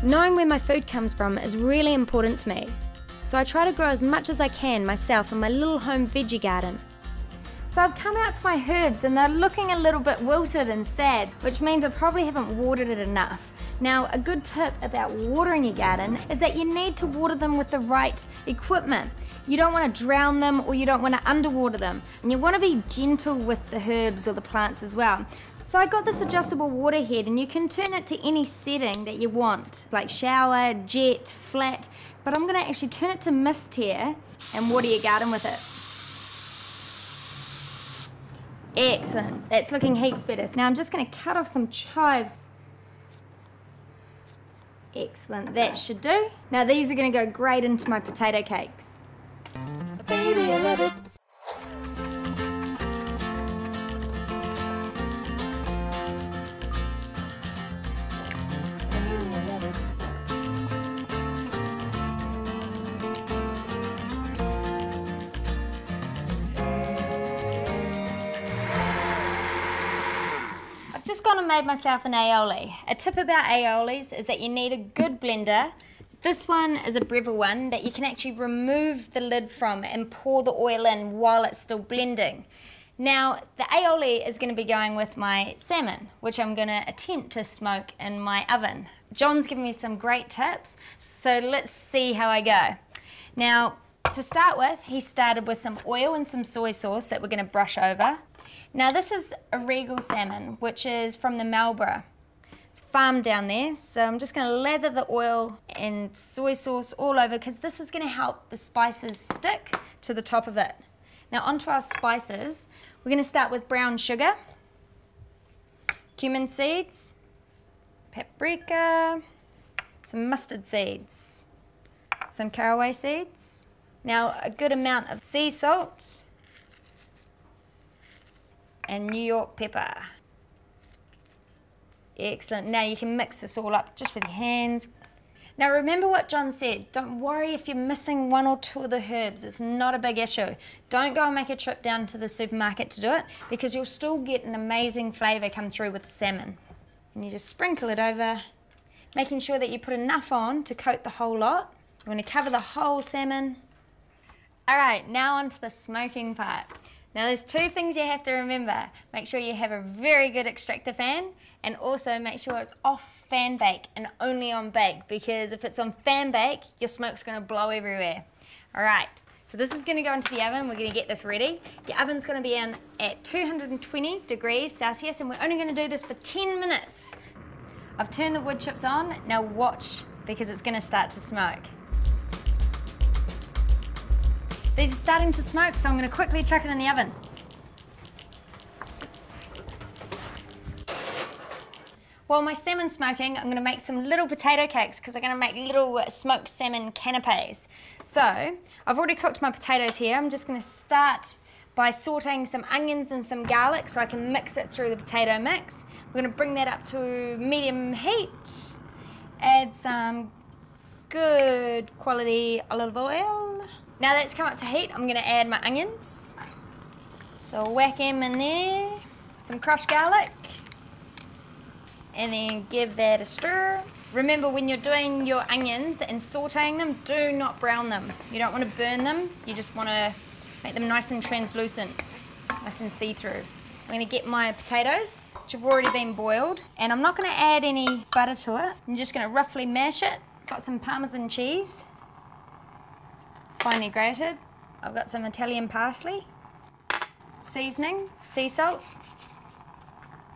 Knowing where my food comes from is really important to me, so I try to grow as much as I can myself in my little home veggie garden. So I've come out to my herbs and they're looking a little bit wilted and sad, which means I probably haven't watered it enough. Now, a good tip about watering your garden is that you need to water them with the right equipment. You don't want to drown them or you don't want to underwater them. And you want to be gentle with the herbs or the plants as well. So I got this adjustable water head and you can turn it to any setting that you want, like shower, jet, flat, but I'm going to actually turn it to mist here and water your garden with it. Excellent, that's looking heaps better. So now I'm just going to cut off some chives. Excellent, that should do. Now these are going to go great into my potato cakes. Baby, I love it. I've just gone and made myself an aioli. A tip about aiolis is that you need a good blender. This one is a Breville one that you can actually remove the lid from and pour the oil in while it's still blending. Now, the aioli is going to be going with my salmon, which I'm going to attempt to smoke in my oven. John's given me some great tips, so let's see how I go. Now, to start with, he started with some oil and some soy sauce that we're going to brush over. Now, this is a Regal salmon, which is from the Marlborough. It's farmed down there, so I'm just going to lather the oil and soy sauce all over because this is going to help the spices stick to the top of it. Now onto our spices, we're going to start with brown sugar, cumin seeds, paprika, some mustard seeds, some caraway seeds. Now a good amount of sea salt and New York pepper. Excellent. Now you can mix this all up just with your hands. Now remember what John said, don't worry if you're missing one or two of the herbs, it's not a big issue. Don't go and make a trip down to the supermarket to do it because you'll still get an amazing flavour come through with the salmon. And you just sprinkle it over, making sure that you put enough on to coat the whole lot. You want to cover the whole salmon. Alright, now on to the smoking part. Now there's two things you have to remember. Make sure you have a very good extractor fan and also make sure it's off fan bake and only on bake because if it's on fan bake, your smoke's going to blow everywhere. Alright, so this is going to go into the oven. We're going to get this ready. Your oven's going to be in at 220 degrees Celsius and we're only going to do this for 10 minutes. I've turned the wood chips on. Now watch because it's going to start to smoke. These are starting to smoke, so I'm going to quickly chuck it in the oven. While my salmon's smoking, I'm going to make some little potato cakes because I'm going to make little smoked salmon canapes. So, I've already cooked my potatoes here. I'm just going to start by sauteing some onions and some garlic so I can mix it through the potato mix. We're going to bring that up to medium heat. Add some good quality olive oil. Now that's come up to heat, I'm going to add my onions. So whack them in there, some crushed garlic, and then give that a stir. Remember when you're doing your onions and sauteing them, do not brown them. You don't want to burn them, you just want to make them nice and translucent, nice and see-through. I'm going to get my potatoes, which have already been boiled, and I'm not going to add any butter to it. I'm just going to roughly mash it. Got some Parmesan cheese. Finely grated. I've got some Italian parsley, seasoning, sea salt,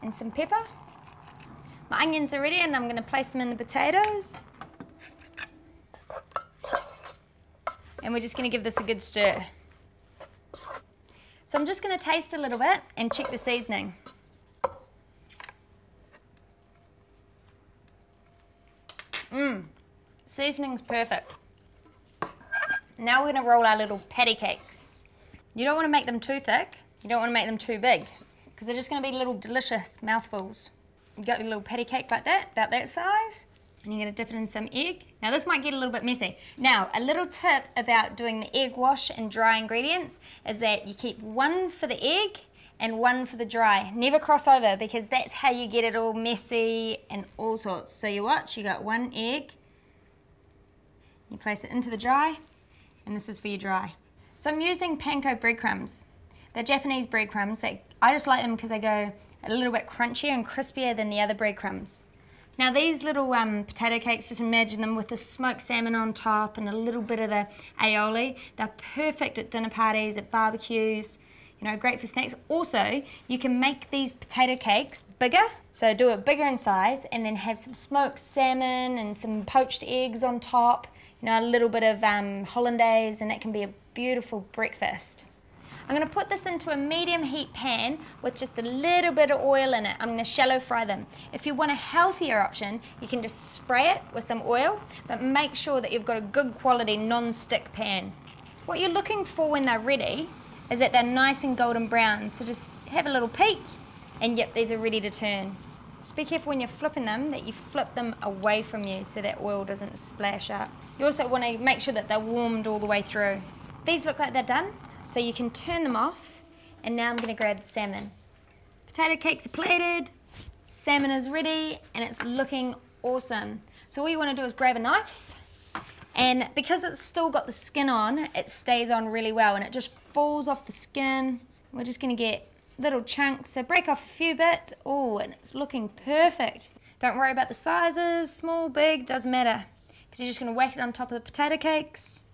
and some pepper. My onions are ready and I'm going to place them in the potatoes. And we're just going to give this a good stir. So I'm just going to taste a little bit and check the seasoning. Seasoning's perfect. Now we're going to roll our little patty cakes. You don't want to make them too thick, you don't want to make them too big, because they're just going to be little delicious mouthfuls. You got your little patty cake like that, about that size, and you're going to dip it in some egg. Now this might get a little bit messy. Now a little tip about doing the egg wash and dry ingredients is that you keep one for the egg and 1 for the dry. Never cross over because that's how you get it all messy and all sorts. So you watch, you got 1 egg, you place it into the dry, and this is for your dry. So I'm using panko breadcrumbs. They're Japanese breadcrumbs. I just like them because they go a little bit crunchier and crispier than the other breadcrumbs. Now these little potato cakes, just imagine them with the smoked salmon on top and a little bit of the aioli. They're perfect at dinner parties, at barbecues, you know, great for snacks. Also, you can make these potato cakes bigger, so do it bigger in size and then have some smoked salmon and some poached eggs on top, you know, a little bit of hollandaise, and that can be a beautiful breakfast. I'm going to put this into a medium heat pan with just a little bit of oil in it. I'm going to shallow fry them. If you want a healthier option, you can just spray it with some oil, but make sure that you've got a good quality non-stick pan. What you're looking for when they're ready is that they're nice and golden brown. So just have a little peek, and yep, these are ready to turn. Just be careful when you're flipping them that you flip them away from you so that oil doesn't splash up. You also want to make sure that they're warmed all the way through. These look like they're done. So you can turn them off, and now I'm going to grab the salmon. Potato cakes are plated, salmon is ready, and it's looking awesome. So all you want to do is grab a knife, and because it's still got the skin on, it stays on really well, and it just falls off the skin. We're just going to get little chunks, so break off a few bits. Oh, and it's looking perfect. Don't worry about the sizes, small, big, doesn't matter, because you're just going to whack it on top of the potato cakes,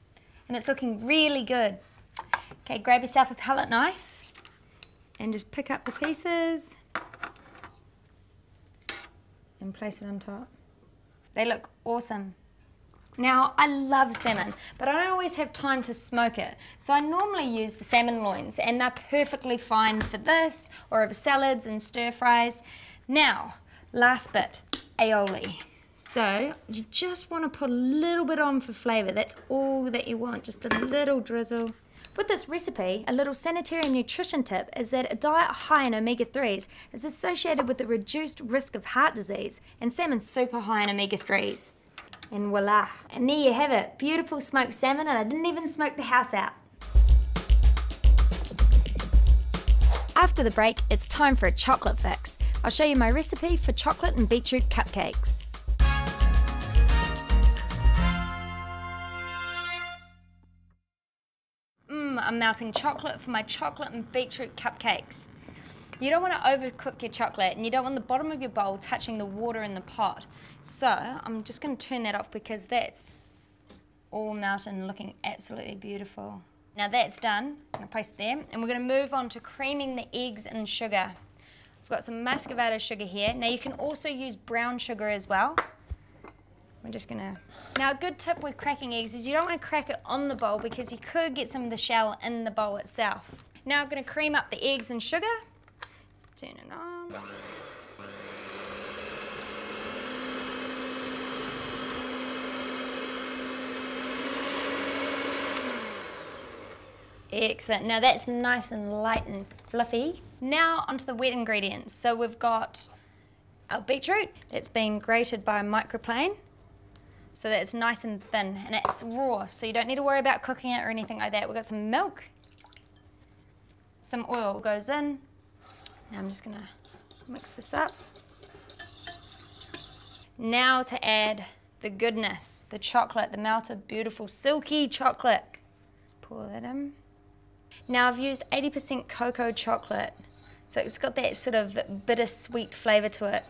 and it's looking really good. Okay, grab yourself a palette knife and just pick up the pieces and place it on top. They look awesome. Now, I love salmon, but I don't always have time to smoke it. So I normally use the salmon loins, and they're perfectly fine for this or over salads and stir fries. Now, last bit, aioli. So you just want to put a little bit on for flavour. That's all that you want, just a little drizzle. With this recipe, a little sanitary and nutrition tip is that a diet high in omega-3s is associated with a reduced risk of heart disease, and salmon's super high in omega-3s. And voila. And there you have it, beautiful smoked salmon, and I didn't even smoke the house out. After the break, it's time for a chocolate fix. I'll show you my recipe for chocolate and beetroot cupcakes. I'm melting chocolate for my chocolate and beetroot cupcakes. You don't want to overcook your chocolate, and you don't want the bottom of your bowl touching the water in the pot. So I'm just going to turn that off because that's all melted and looking absolutely beautiful. Now that's done. I'm going to place it there, and we're going to move on to creaming the eggs and sugar. I've got some muscovado sugar here. Now you can also use brown sugar as well. We're just gonna... Now a good tip with cracking eggs is you don't want to crack it on the bowl because you could get some of the shell in the bowl itself. Now I'm going to cream up the eggs and sugar. Let's turn it on. Excellent. Now that's nice and light and fluffy. Now onto the wet ingredients. So we've got our beetroot that's been grated by a microplane. So that it's nice and thin, and it's raw, so you don't need to worry about cooking it or anything like that. We've got some milk, some oil goes in. Now I'm just gonna mix this up. Now to add the goodness, the chocolate, the melted, beautiful, silky chocolate. Let's pour that in. Now I've used 80% cocoa chocolate, so it's got that sort of bittersweet flavour to it.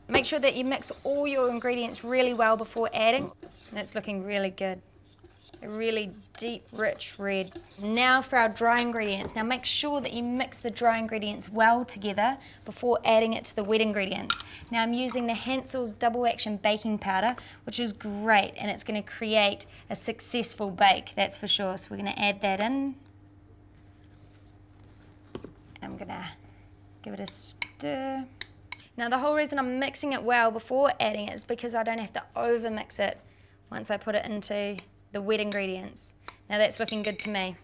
Make sure that you mix all your ingredients really well before adding. That's looking really good. A really deep, rich red. Now for our dry ingredients. Now make sure that you mix the dry ingredients well together before adding it to the wet ingredients. Now I'm using the Hansel's double action baking powder, which is great, and it's going to create a successful bake, that's for sure. So we're going to add that in. I'm going to give it a stir. Now the whole reason I'm mixing it well before adding it is because I don't have to over mix it once I put it into the wet ingredients. Now that's looking good to me.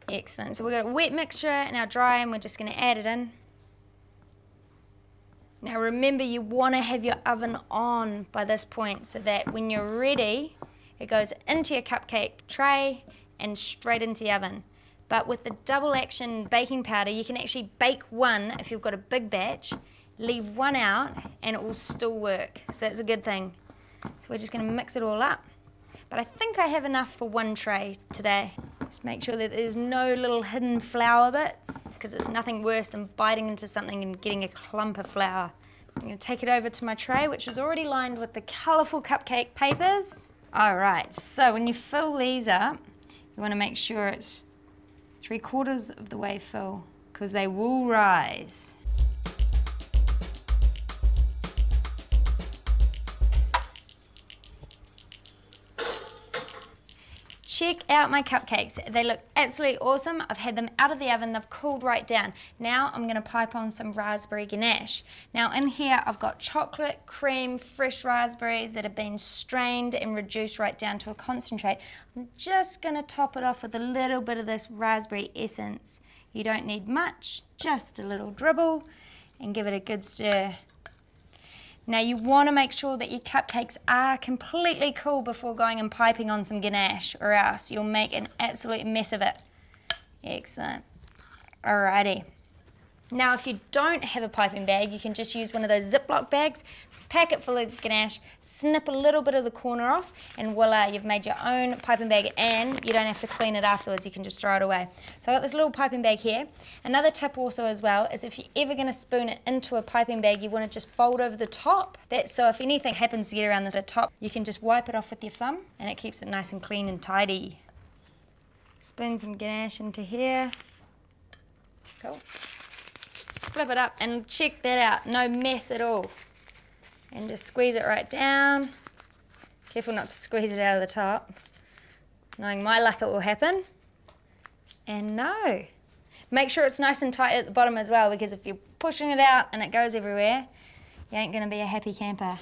Excellent. So we've got a wet mixture and our dry, and we're just going to add it in. Now remember, you want to have your oven on by this point so that when you're ready, it goes into your cupcake tray and straight into the oven. But with the double action baking powder, you can actually bake one if you've got a big batch, leave one out, and it will still work. So that's a good thing. So we're just gonna mix it all up. But I think I have enough for one tray today. Just make sure that there's no little hidden flour bits, because it's nothing worse than biting into something and getting a clump of flour. I'm gonna take it over to my tray, which is already lined with the colourful cupcake papers. All right, so when you fill these up, you wanna make sure it's 3/4 of the way full, because they will rise. Check out my cupcakes. They look absolutely awesome. I've had them out of the oven, they've cooled right down. Now I'm gonna pipe on some raspberry ganache. Now in here I've got chocolate, cream, fresh raspberries that have been strained and reduced right down to a concentrate. I'm just gonna top it off with a little bit of this raspberry essence. You don't need much, just a little dribble, and give it a good stir. Now you want to make sure that your cupcakes are completely cool before going and piping on some ganache, or else you'll make an absolute mess of it. Excellent. Alrighty. Now if you don't have a piping bag, you can just use one of those Ziploc bags, pack it full of ganache, snip a little bit of the corner off, and voila, you've made your own piping bag, and you don't have to clean it afterwards, you can just throw it away. So I've got this little piping bag here. Another tip also as well is if you're ever going to spoon it into a piping bag, you want to just fold over the top. So if anything happens to get around the top, you can just wipe it off with your thumb, and it keeps it nice and clean and tidy. Spoon some ganache into here. Cool. Flip it up and check that out, no mess at all. And just squeeze it right down. Careful not to squeeze it out of the top. Knowing my luck it will happen. And no. Make sure it's nice and tight at the bottom as well, because if you're pushing it out and it goes everywhere, you ain't gonna be a happy camper.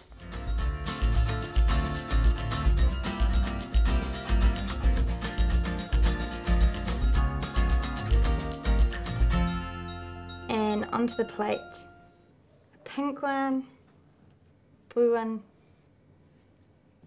And onto the plate, a pink one, blue one,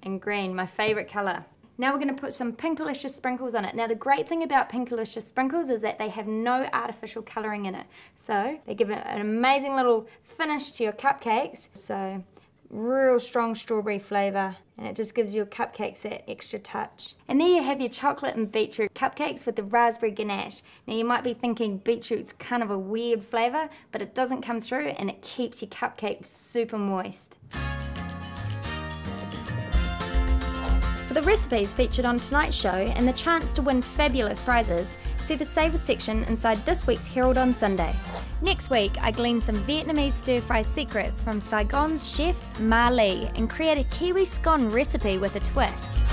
and green, my favourite colour. Now we're going to put some Pinkalicious sprinkles on it. Now the great thing about Pinkalicious sprinkles is that they have no artificial colouring in it. So they give it an amazing little finish to your cupcakes. So real strong strawberry flavour, and it just gives your cupcakes that extra touch. And there you have your chocolate and beetroot cupcakes with the raspberry ganache. Now you might be thinking beetroot's kind of a weird flavour, but it doesn't come through and it keeps your cupcakes super moist. For the recipes featured on tonight's show and the chance to win fabulous prizes, see the Savour section inside this week's Herald on Sunday. Next week, I glean some Vietnamese stir-fry secrets from Saigon's chef Ma Lee and create a Kiwi scone recipe with a twist.